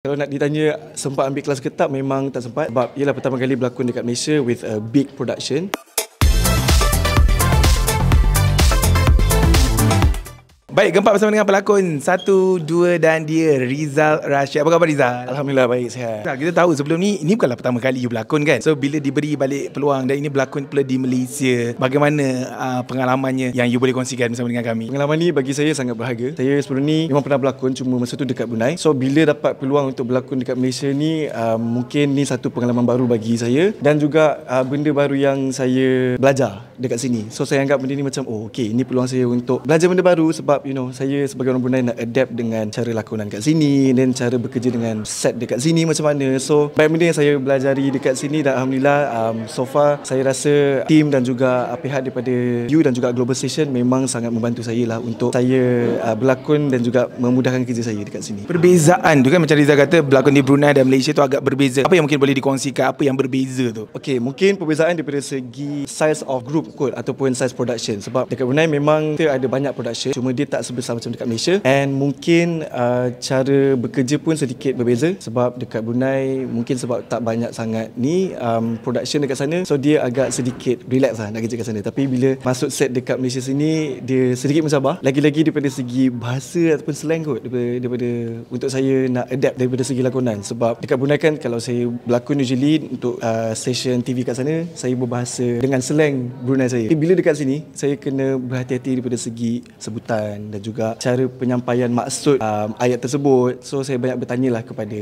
Kalau nak ditanya sempat ambil kelas ke tak, memang tak sempat. Sebab ialah pertama kali berlakon dekat Malaysia with a big production. Baik, Gempak bersama dengan pelakon 1, 2 dan dia Rizal Rashid. Apa khabar Rizal? Alhamdulillah baik, sihat. Kita tahu sebelum ni, ini bukanlah pertama kali you berlakon kan? So bila diberi balik peluang dan ini berlakon pula di Malaysia, bagaimana pengalamannya yang you boleh kongsikan bersama dengan kami? Pengalaman ni bagi saya sangat berharga. Saya sebelum ni memang pernah berlakon, cuma masa tu dekat Brunei. So bila dapat peluang untuk berlakon dekat Malaysia ni, mungkin ni satu pengalaman baru bagi saya. Dan juga benda baru yang saya belajar dekat sini. So saya anggap benda ni macam, oh okay, ini peluang saya untuk belajar benda baru. Sebab saya sebagai orang Brunei nak adapt dengan cara lakonan kat sini dan cara bekerja dengan set dekat sini macam mana. So banyak benda yang saya belajari dekat sini dan Alhamdulillah so far saya rasa tim dan juga pihak daripada You dan juga Global Station memang sangat membantu saya lah untuk saya berlakon dan juga memudahkan kerja saya dekat sini. Perbezaan tu kan, macam Rizal kata berlakon di Brunei dan Malaysia tu agak berbeza. Apa yang mungkin boleh dikongsikan, apa yang berbeza tu? Okay, mungkin perbezaan daripada segi size of group kot ataupun size production. Sebab dekat Brunei memang kita ada banyak production, cuma dia tak sebesar macam dekat Malaysia. And mungkin cara bekerja pun sedikit berbeza. Sebab dekat Brunei mungkin sebab tak banyak sangat ni production dekat sana, so dia agak sedikit relax lah nak kerja kat sana. Tapi bila masuk set dekat Malaysia sini, dia sedikit mencabar. Lagi-lagi daripada segi bahasa ataupun slang kot, daripada untuk saya nak adapt daripada segi lakonan. Sebab dekat Brunei kan, kalau saya berlakon usually untuk stesen TV kat sana, saya berbahasa dengan slang Brunei saya. Tapi bila dekat sini, saya kena berhati-hati daripada segi sebutan dan juga cara penyampaian maksud ayat tersebut. So saya banyak bertanya lah kepada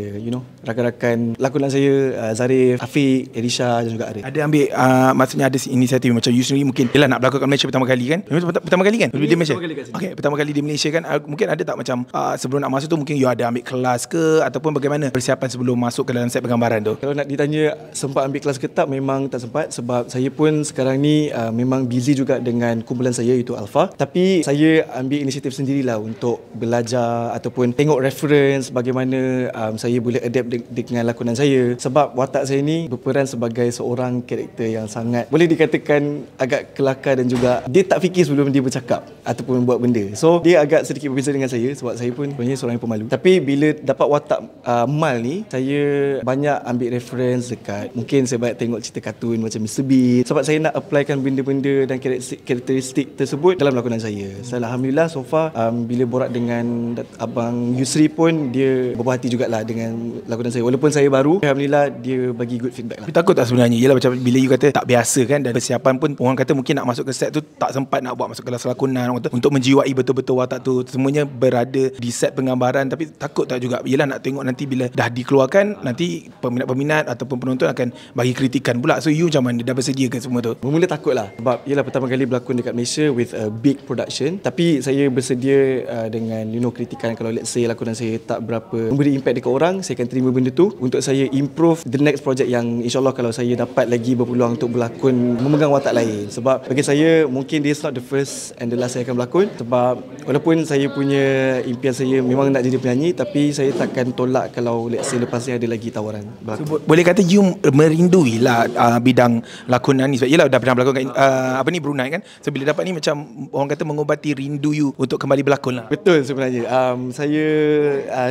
rakan-rakan lakonan saya, Zarif, Afiq, Elisha dan juga Arif. Ada ambil maksudnya ada inisiatif macam you sendiri mungkin yelah nak berlakon kat Malaysia pertama kali kan? Pertama kali kan? Di Malaysia. Okay, pertama kali di Malaysia kan, mungkin ada tak macam sebelum nak masuk tu mungkin you ada ambil kelas ke ataupun bagaimana persiapan sebelum masuk ke dalam set penggambaran tu? Kalau nak ditanya sempat ambil kelas ke tak, memang tak sempat. Sebab saya pun sekarang ni memang busy juga dengan kumpulan saya iaitu Alpha. Tapi saya ambil inisiatif sendirilah untuk belajar ataupun tengok reference bagaimana saya boleh adapt dengan lakonan saya. Sebab watak saya ni berperan sebagai seorang karakter yang sangat boleh dikatakan agak kelakar dan juga dia tak fikir sebelum dia bercakap ataupun buat benda. So dia agak sedikit berbeza dengan saya sebab saya pun sebenarnya seorang yang pemalu. Tapi bila dapat watak Mal ni, saya banyak ambil reference dekat, mungkin saya banyak tengok cerita kartun macam Mr. Bean. Sebab saya nak applykan benda-benda dan karakteristik tersebut dalam lakonan saya. Alhamdulillah so far bila borak dengan Abang Yusri pun dia berbuah hati jugalah dengan lakonan saya. Walaupun saya baru, Alhamdulillah dia bagi good feedback lah. Tapi takut tak sebenarnya? Yelah macam bila you kata tak biasa kan, dan persiapan pun orang kata mungkin nak masuk ke set tu tak sempat nak buat masuk kelas lakonan untuk menjiwai betul-betul watak tu. Semuanya berada di set penggambaran. Tapi takut tak juga? Yelah nak tengok nanti bila dah dikeluarkan, nanti peminat-peminat ataupun penonton akan bagi kritikan pula. So you macam mana? Dah bersedia ke semua tu? Bermula takut lah. Sebab yelah pertama kali berlakon dekat Malaysia with a big production. Tapi saya bersedia dengan kritikan. Kalau let's say lakonan saya tak berapa memberi impact dekat orang, saya akan terima benda tu untuk saya improve the next project yang insyaAllah kalau saya dapat lagi berpeluang untuk berlakon memegang watak lain. Sebab bagi saya mungkin this not the first and the last saya akan berlakon. Sebab walaupun saya punya impian saya memang nak jadi penyanyi, tapi saya takkan tolak kalau let's say lepas ni ada lagi tawaran berlakon. So, boleh kata you merindui lah bidang lakonan ni. Sebab yelah dah pernah berlakon kat Brunei kan. So bila dapat ni macam orang kata mengobati rindu you untuk kembali berlakon lah. Betul sebenarnya. Saya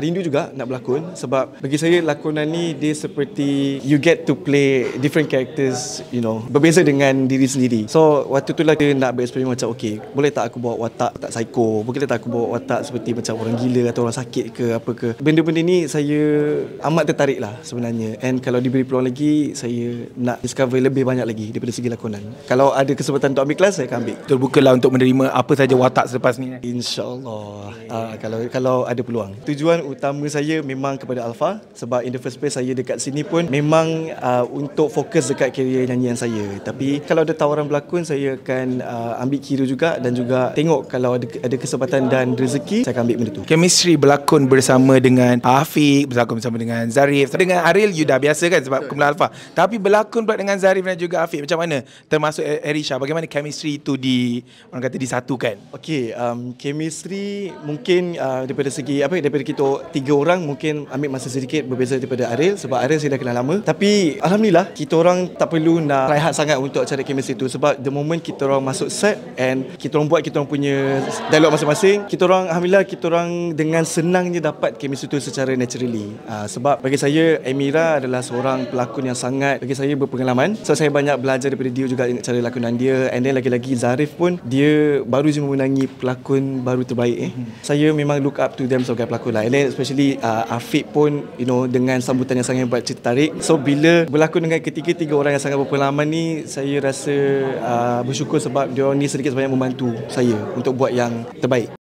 rindu juga nak berlakon. Sebab bagi saya lakonan ni dia seperti you get to play different characters, berbeza dengan diri sendiri. So waktu tu lah dia nak bereksperimen macam okay, boleh tak aku bawa watak tak psycho, boleh tak aku bawa watak seperti macam orang gila atau orang sakit ke apa ke. Benda-benda ni saya amat tertarik lah sebenarnya. And kalau diberi peluang lagi, saya nak discover lebih banyak lagi daripada segi lakonan. Kalau ada kesempatan untuk ambil kelas, saya akan ambil. Terbukalah untuk menerima apa saja watak selepas ni. InsyaAllah. Kalau ada peluang. Tujuan utama saya memang kepada Alpha. Sebab in the first place saya dekat sini pun memang untuk fokus dekat kerjaya nyanyian saya. Tapi kalau ada tawaran berlakon, saya akan ambil kira juga dan juga tengok kalau ada kesempatan dan rezeki, saya akan ambil benda tu. Chemistry berlakon bersama dengan Afiq, berlakon bersama dengan Zarif, dengan Ariel you dah biasa kan sebab kumpulan Alpha. Tapi berlakon pula dengan Zarif dan juga Afiq, macam mana? Termasuk Erisha, bagaimana chemistry itu orang kata disatukan? Okay, Chemistry mungkin daripada segi daripada kita 3 orang mungkin ambil masa sedikit berbeza daripada Ariel, sebab Ariel saya dah kenal lama. Tapi alhamdulillah kita orang tak perlu nak try hard sangat untuk cari chemistry tu, sebab the moment kita orang masuk set and kita orang buat kita orang punya dialog masing-masing, kita orang alhamdulillah kita orang dengan senangnya dapat chemistry tu secara naturally. Sebab bagi saya Amira adalah seorang pelakon yang sangat bagi saya berpengalaman. So saya banyak belajar daripada dia juga dengan cara lakonan dia. And then lagi-lagi Zarif pun dia baru je memenangi pelakon baru terbaik. Saya memang look up to them sebagai pelakon lah. And then especially Afiq pun dengan sambutan yang sangat hebat, cerita tarik. So bila berlakon dengan ketiga-tiga orang yang sangat berpengalaman ni, saya rasa bersyukur sebab dia orang ni sedikit sebanyak membantu saya untuk buat yang terbaik.